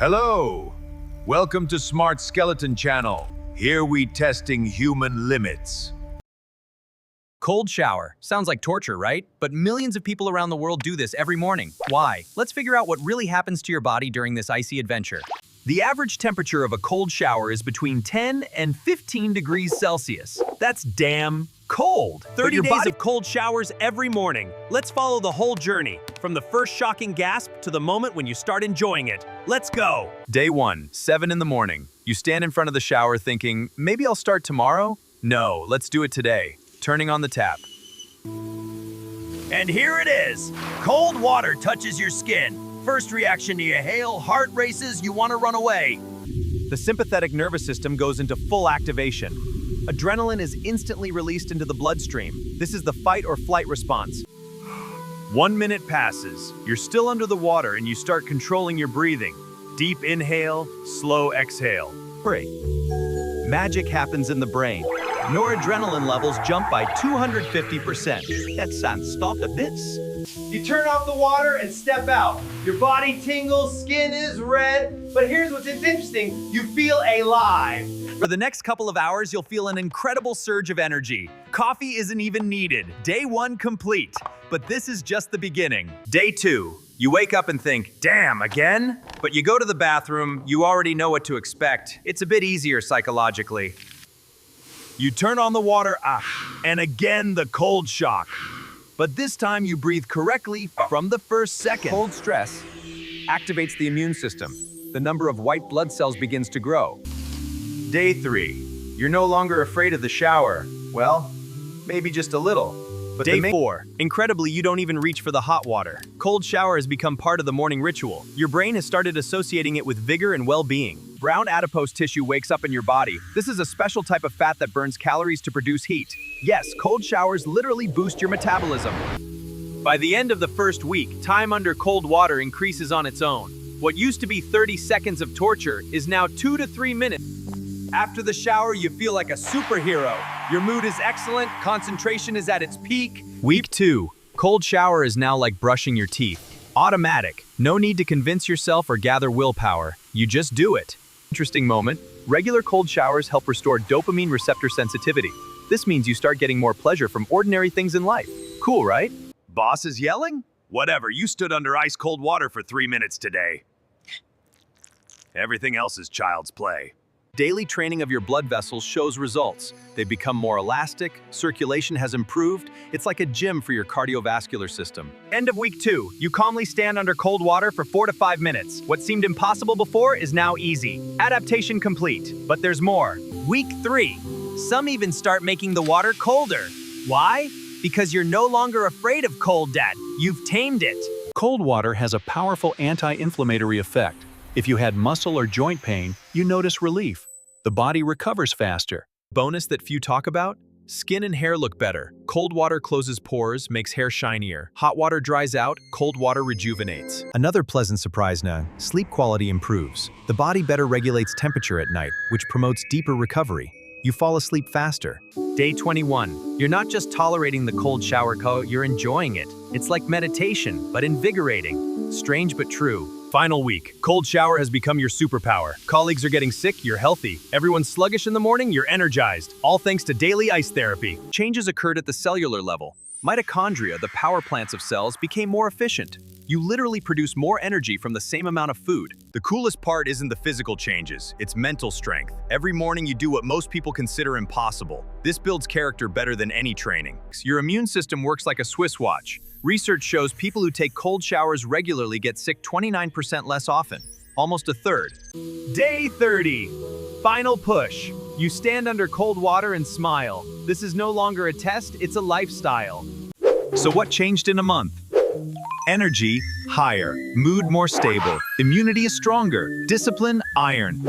Hello! Welcome to Smart Skeleton Channel. Here we testing human limits. Cold shower. Sounds like torture, right? But millions of people around the world do this every morning. Why? Let's figure out what really happens to your body during this icy adventure. The average temperature of a cold shower is between 10 and 15 degrees Celsius. That's damn cold. 30 days of cold showers every morning. Let's follow the whole journey, from the first shocking gasp to the moment when you start enjoying it. Let's go! Day 1, 7 in the morning. You stand in front of the shower thinking, maybe I'll start tomorrow? No, let's do it today. Turning on the tap. And here it is! Cold water touches your skin. First reaction to your hail, heart races, you want to run away. The sympathetic nervous system goes into full activation. Adrenaline is instantly released into the bloodstream. This is the fight or flight response. 1 minute passes. You're still under the water and you start controlling your breathing. Deep inhale, slow exhale. Hurry. Magic happens in the brain. Noradrenaline levels jump by 250%. That sounds stop a bit. You turn off the water and step out. Your body tingles, skin is red, but here's what's interesting, you feel alive. For the next couple of hours, you'll feel an incredible surge of energy. Coffee isn't even needed. Day 1 complete. But this is just the beginning. Day 2. You wake up and think, damn, again? But you go to the bathroom, you already know what to expect. It's a bit easier psychologically. You turn on the water, and again the cold shock. But this time you breathe correctly from the first second. Cold stress activates the immune system. The number of white blood cells begins to grow. Day 3. You're no longer afraid of the shower. Well, maybe just a little. But Day 4. Incredibly, you don't even reach for the hot water. Cold shower has become part of the morning ritual. Your brain has started associating it with vigor and well-being. Brown adipose tissue wakes up in your body. This is a special type of fat that burns calories to produce heat. Yes, cold showers literally boost your metabolism. By the end of the first week, time under cold water increases on its own. What used to be 30 seconds of torture is now 2 to 3 minutes. After the shower, you feel like a superhero. Your mood is excellent, concentration is at its peak. Week 2. Cold shower is now like brushing your teeth. Automatic. No need to convince yourself or gather willpower. You just do it. Interesting moment. Regular cold showers help restore dopamine receptor sensitivity. This means you start getting more pleasure from ordinary things in life. Cool, right? Boss is yelling? Whatever, you stood under ice-cold water for 3 minutes today. Everything else is child's play. Daily training of your blood vessels shows results. They become more elastic, circulation has improved. It's like a gym for your cardiovascular system. End of week 2. You calmly stand under cold water for 4 to 5 minutes. What seemed impossible before is now easy. Adaptation complete. But there's more. Week 3. Some even start making the water colder. Why? Because you're no longer afraid of cold, Dad. You've tamed it. Cold water has a powerful anti-inflammatory effect. If you had muscle or joint pain, you notice relief. The body recovers faster. Bonus that few talk about? Skin and hair look better. Cold water closes pores, makes hair shinier. Hot water dries out, cold water rejuvenates. Another pleasant surprise now, sleep quality improves. The body better regulates temperature at night, which promotes deeper recovery. You fall asleep faster. Day 21. You're not just tolerating the cold shower, you're enjoying it. It's like meditation, but invigorating. Strange but true. Final week. Cold shower has become your superpower. Colleagues are getting sick, you're healthy. Everyone's sluggish in the morning, you're energized. All thanks to daily ice therapy. Changes occurred at the cellular level. Mitochondria, the power plants of cells, became more efficient. You literally produce more energy from the same amount of food. The coolest part isn't the physical changes, it's mental strength. Every morning you do what most people consider impossible. This builds character better than any training. Your immune system works like a Swiss watch. Research shows people who take cold showers regularly get sick 29% less often, almost a third. Day 30. Final push. You stand under cold water and smile. This is no longer a test, it's a lifestyle. So what changed in a month? Energy, higher. Mood, more stable. Immunity is stronger. Discipline, iron.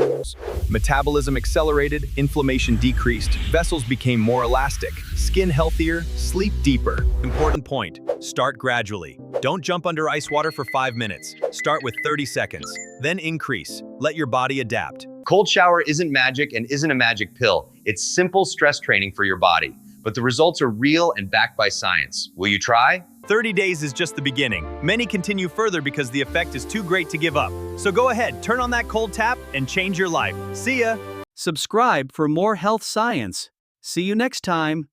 Metabolism accelerated, inflammation decreased, vessels became more elastic, skin healthier, sleep deeper. Important point, start gradually. Don't jump under ice water for 5 minutes. Start with 30 seconds, then increase. Let your body adapt. Cold shower isn't magic and isn't a magic pill. It's simple stress training for your body. But the results are real and backed by science. Will you try? 30 days is just the beginning. Many continue further because the effect is too great to give up. So go ahead, turn on that cold tap and change your life. See ya! Subscribe for more health science. See you next time.